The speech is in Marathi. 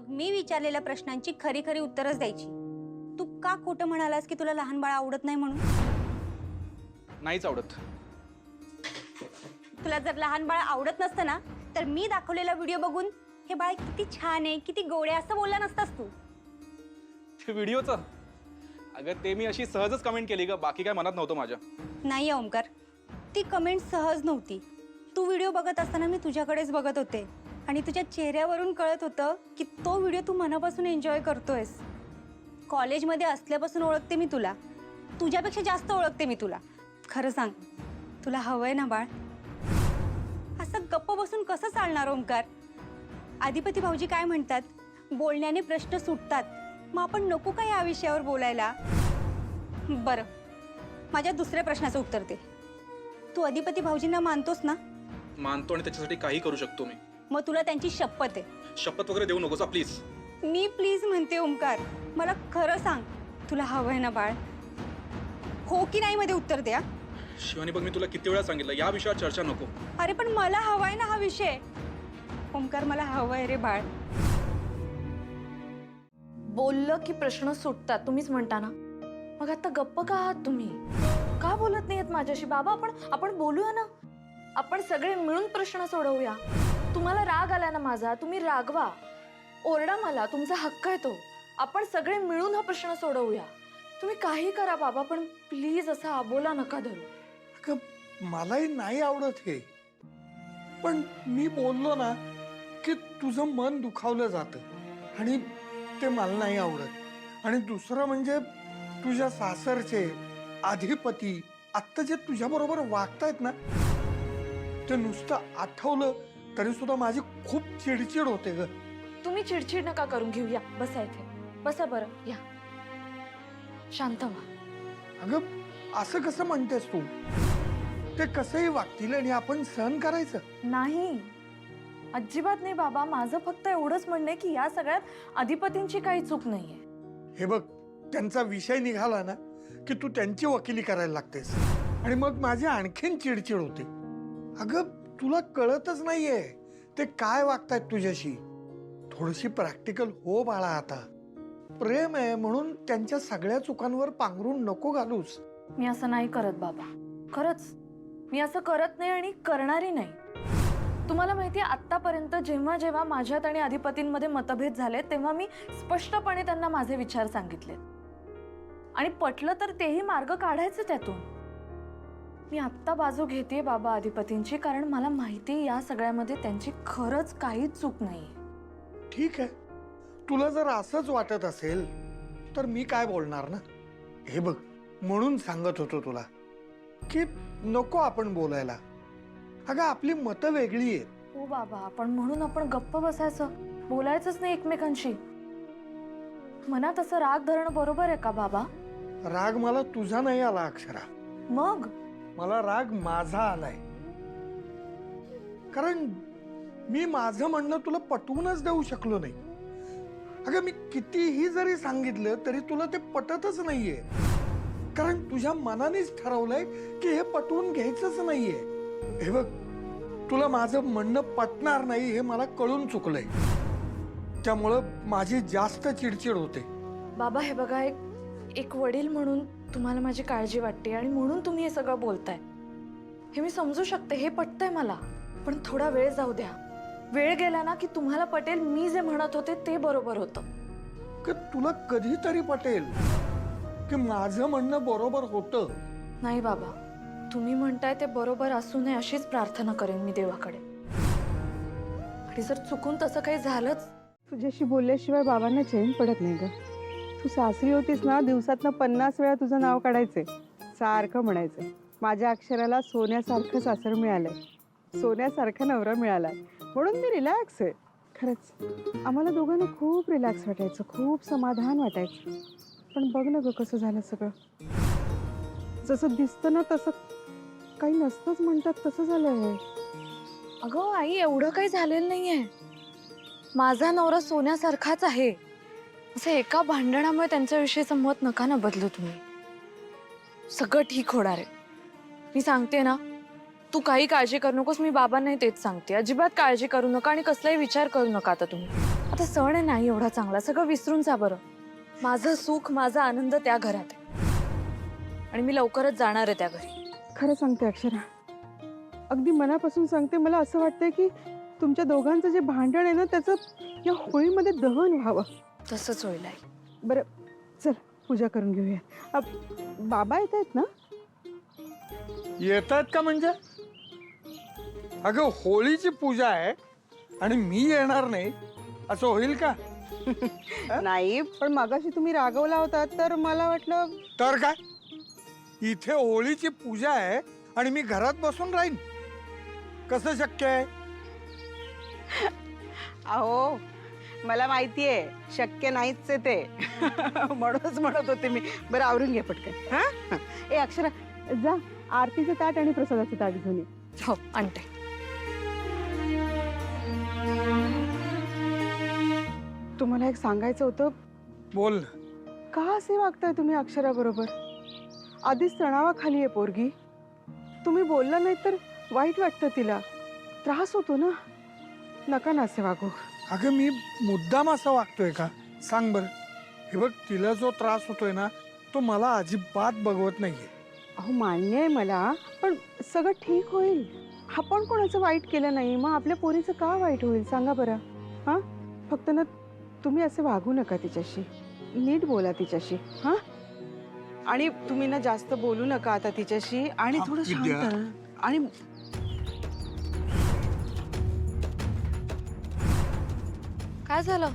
मग मी विचारलेल्या प्रश्नांची खरी खरी उत्तरच द्यायची। तू का खोटं म्हणालास की तुला लहान बाळ आवडत नाही म्हणून? नाहीच आवडत। तुला जर लहान बाळ आवडत नसतं ना तर मी दाखवलेला व्हिडिओ बघून हे बाळ किती छान आहे किती गोड आहे असं बोलला नसतास तू। ते व्हिडिओचं अगं ते मी अशी सहजच कमेंट केली ग, बाकी काय मनात नव्हतं माझ्या। नाही ओमकार, ती कमेंट सहज नव्हती। तू व्हिडिओ बघत असताना मी तुझ्याकडेच बघत होते आणि तुझ्या चेहऱ्यावरून कळत होतं की तो व्हिडिओ तू मनापासून एन्जॉय करतोयस। कॉलेजमध्ये असल्यापासून ओळखते मी तुला, तुझ्यापेक्षा जास्त ओळखते मी तुला। खरं सांग, तुला हवंय ना बाळ? असं गप्प बसून कसं चालणार ओमकार? अधिपती भाऊजी काय म्हणतात, बोलण्याने प्रश्न सुटतात। मग आपण नको का या विषयावर बोलायला? बरं, माझ्या दुसऱ्या प्रश्नाचं उत्तर दे। तू अधिपती भाऊजींना मानतोस ना? मानतो आणि त्याच्यासाठी काही करू शकतो मी। मग तुला त्यांची शपथ आहे? शपथ वगैरे देऊ नकोस प्लीज। मी प्लीज म्हणते ओमकार, मला खरं सांग, तुला हवंय ना बाळ? हो की नाही मध्ये उत्तर द्या। शिवानी बघ, मी तुला किती वेळा सांगितलं या विषयावर चर्चा नको। अरे पण मला हवाय ना हा विषय। ओमकार मला हवंय रे बाळ। बोललं की प्रश्न सुटतात, तुम्हीच म्हणता ना। मग आता गप्प का आहात तुम्ही? का बोलत नाहीयेत माझ्याशी? बाबा आपण बोलूया ना, आपण सगळे मिळून प्रश्न सोडवूया। तुम्हाला राग आला ना माझा, तुम्ही रागवा, ओरडा मला, तुमचा हक्क आहे तो। आपण सगळे मिळून हा प्रश्न सोडवूया। तुम्ही काही करा बाबा, पण प्लीज असा आबोला नका धरू। अगं मलाही नाही आवडत हे, पण मी बोललो ना की तुझं मन दुखावलं जातं आणि ते मला नाही आवडत। आणि दुसरं म्हणजे तुझ्या सासरचे अधिपती आत्ता जे तुझ्या बरोबर वागतायत ना, ते नुसतं आठवलं तरी सुद्धा माझी खूप चिडचिड होते ग। तुम्ही चिडचिड नका करून घेऊ, या बसा इथे, बसा बरं, या शांत व्हा। अगं असं कसं म्हणतेस तू? ते कसंही वागतील आणि आपण सहन करायचं? नाही, अजिबात नाही बाबा, माझं फक्त एवढंच म्हणणं आहे की या सगळ्यात अधिपतींची काही चूक नाहीये। हे बघ, त्यांचा विषय निघाला ना की तू त्यांची वकिली करायला लागतेस आणि मग माझी आणखीन चिडचिड होते। अगं तुला कळतच नाहीये ते काय वागतायत तुझ्याशी। थोडीशी प्रॅक्टिकल हो बाळा, आता प्रेम आहे म्हणून त्यांच्या सगळ्या चुकांवर पांघरून नको घालूस। मी असं नाही करत बाबा, खरंच मी असं करत नाही आणि करणारही नाही। तुम्हाला माहिती आहे, आतापर्यंत जेव्हा जेव्हा माझ्यात आणि अधिपतींमध्ये मतभेद झाले तेव्हा मी स्पष्टपणे त्यांना माझे विचार सांगितले आणि पटलं तर तेही मार्ग काढायचे त्यातून। मी आत्ता बाजू घेते बाबा अधिपतींची, कारण मला माहिती या सगळ्यामध्ये त्यांची खरंच काहीच चूक नाहीये। ठीक आहे, तुला जर असंच वाटत असेल तर मी काय बोलणार ना। हे बघ, म्हणून सांगत होतो तुला की नको आपण बोलायला। अगं आपली मतं वेगळी आहेत। हो बाबा, पण म्हणून आपण गप्प बसायचं, बोलायचंच नाही एकमेकांशी? मनात असं राग धरणं बरोबर आहे का बाबा? राग मला तुझा नाही आला अक्षरा, मग मला राग माझा आलाय। कारण मी माझं म्हणणं तुला पटवूनच देऊ शकलो नाही। अगं मी कितीही जरी सांगितलं तरी तुला ते पटतच नाहीये, कारण तुझ्या मनानेच ठरवलंय की हे पटवून घ्यायचंच नाहीये। हे बघ, तुला माझं म्हणणं पटणार नाही हे मला कळून चुकलंय, त्यामुळं माझी जास्त चिडचिड होते। बाबा हे बघा, एक वडील म्हणून तुम्हाला माझी काळजी वाटते आणि म्हणून तुम्ही हे सगळं बोलताय, हे मी समजू शकते, हे पटतंय मला। पण थोडा वेळ जाऊ द्या, वेळ गेला ना की तुम्हाला पटेल मी जे म्हणत होते ते बरोबर होतं। की तुला कधीतरी पटेल की माझं म्हणणं बरोबर होतं। नाही बाबा, तुम्ही म्हणताय ते बरोबर असू नये अशीच प्रार्थना करेन मी देवाकडे। आणि जर चुकून तसं काही झालंच, तुझ्याशी बोलल्याशिवाय बाबांना चैन पडत नाही ग। तू सासरी होतीस ना, दिवसातनं 50 वेळा तुझं नाव काढायचे, सारखं म्हणायचं माझ्या अक्षराला सोन्यासारखं सासर मिळालंय, सोन्यासारखा नवरा मिळालाय, म्हणून मी रिलॅक्स आहे। खरंच आम्हाला दोघांना खूप रिलॅक्स वाटायचं, खूप समाधान वाटायचं। पण बघ ना ग कसं झालं सगळं, जसं दिसतं ना तसं काही नसतंच म्हणतात तसं झालंय। अगं आई, एवढं काही झालेलं नाहीये, माझा नवरा सोन्यासारखाच आहे। असं एका भांडणामुळे त्यांच्याविषयीचं मत नका ना बदलू तुम्ही, सगळं ठीक होणार आहे। मी सांगते ना, तू काही काळजी करू नकोस, मी बाबांनाही तेच सांगते. अजिबात काळजी करू नका आणि कसलाही विचार करू नका आता तुम्ही. आता सण आहे नाही एवढा चांगला, सगळं विसरून जा बरं. माझं सुख माझा आनंद त्या घरात आहे आणि मी लवकरच जाणार आहे त्या घरी. खरं सांगते अक्षरा, अगदी मनापासून सांगते. मला असं वाटतंय की तुमच्या दोघांचं जे भांडण आहे ना त्याचं या होळीमध्ये दहन व्हावं. तसंच होईल आई. बरं चल पूजा करून घेऊया. बाबा येत आहेत ना? येतात का म्हणजे? अगं होळीची पूजा आहे आणि मी येणार नाही असं होईल का? नाही, पण मगाशी तुम्ही रागवला होता तर मला वाटलं. तर काय, इथे होळीची पूजा आहे आणि मी घरात बसून राहीन? कसं शक्य आहे? अहो मला माहितीये शक्य नाहीच आहे ते. म्हणूनच म्हणत होते मी. बरं आवरून घे पटकन. हा ए अक्षरा, जा आरतीचं ताट आणि प्रसादाचं ताट घेऊन ये. हो आणते. तुम्हाला एक सांगायचं होतं. बोल. का असे वागताय तुम्ही अक्षरा बरोबर? आधीच तणावाखाली आहे पोरगी. तुम्ही बोलला नाही तर वाईट वाटतं, तिला त्रास होतो ना. नका ना असे वागू. अगं मी मुद्दाम असं वागतोय का? सांग बरं. हे बघ, तिला जो त्रास होतोय ना तो मला अजिबात बघवत नाहीये. अहो मान्य आहे मला, पण सगळं ठीक होईल. आपण कोणाचं वाईट केलं नाही, मग आपल्या पोरीचं का वाईट होईल सांगा बरं. हां फक्त ना तुम्ही असे वागू नका तिच्याशी. नीट बोला तिच्याशी. हां आणि तुम्ही ना जास्त बोलू नका आता तिच्याशी. आणि हा, थोडं विद्या. शांत राहा. आणि काय झालं?